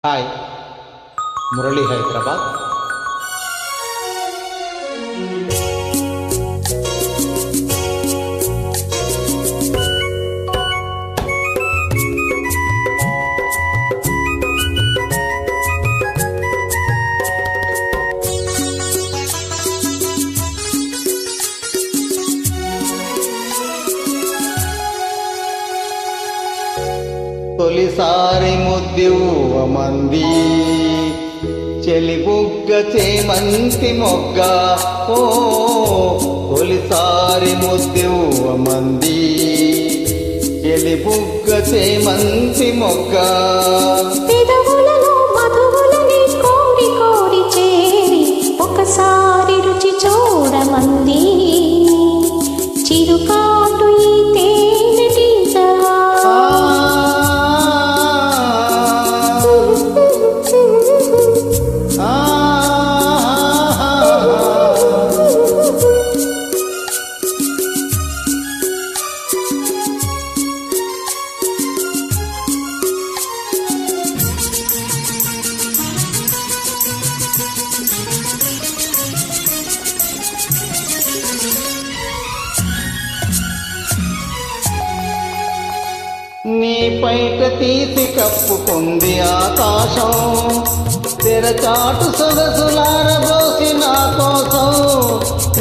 Hi Murali Hyderabad. తొలిసారి ముద్దివ్వమంది చెలిబుగ్గ చేమంతి మొగ్గ, ఓ తొలిసారి ముద్దివ్వమంది చెలిబుగ్గ చేమంతి మొగ్గ. పెదవులలో మధువులని కోరి కోరి చేరి ఒకసారి రుచి చూడమంది చిరుకాటు ఈ తేనెటీగ. నీ పైట తీసి కప్పుకుంది ఆకాశం, తెరచాటు సొగసులారబోసి నా కోసం.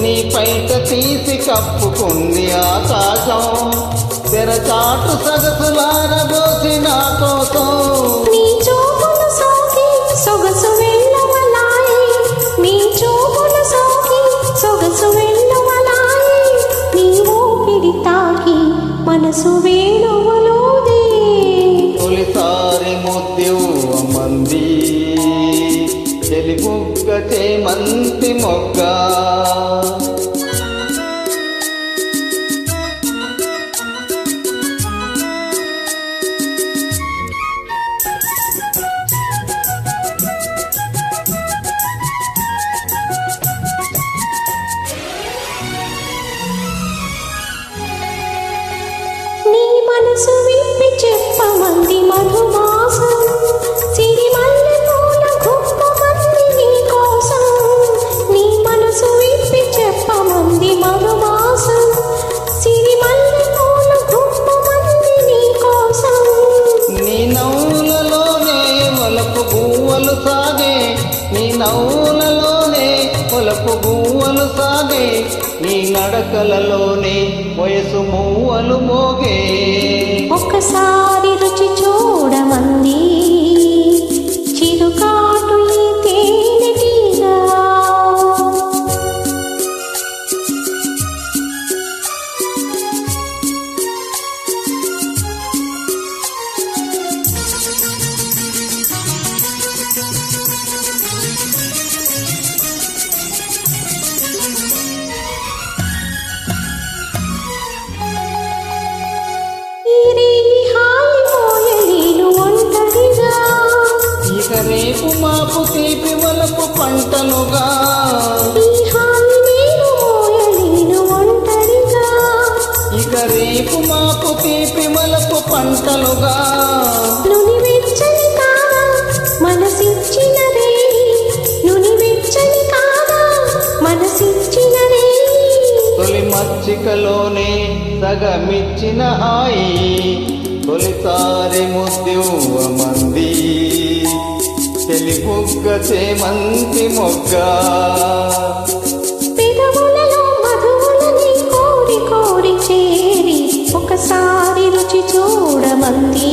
నీ పైట తీసి కప్పుకుంది ఆకాశం, తెరచాటు సొగసులారబోసి నా కోసం. నీ చూపులు సోకి సొగసు వెళ్ళవలాయి, నీ చూపులు సోకి సొగసు వెళ్ళవలాయి, నీ ఊపిరి తాకి మనసు వేణువులోదే. తొలిసారి ముద్దివ్వమంది చెలిబుగ్గ చేమంతి మొగ్గ. మనసు విప్పి చెప్పమంది మధుమాసం, సిరిమల్లె పూల గుప్పమంది నీ కోసం. నీ మనసు విప్పి చెప్పమంది మధుమాసం, సిరిమల్లె పూల గుప్పమంది నీ కోసం. నీ నవ్వులలోనే వలపు గువ్వలు సాగే, నీ నవ్వులలోనే వలపు గువ్వలు సాగే, నీ నడకలలోనే వయసు మువ్వలు మోగే. ఒక్కసారి రుచి చూడమంది చిరుకాటు ఈ తేనెటీగ. ఇక రేపు మాపు తీపి వలపు పంటలుగా, ఇక రేపు మాపు తీపి వలపు పంటలుగా. నుని వెచ్చని కాదా మనసిచ్చినదే, నుని వెచ్చని కాదా మనసిచ్చినదే. తొలి మచ్చికలోనే సగమిచ్చిన హాయి, తొలిసారి ముద్దివ్వమంది చెలిబుగ్గ చేమంతి మొగ్గ. పెదవులలో మధువులని కోరి కోరి చేరి ఒకసారి రుచి చూడమంది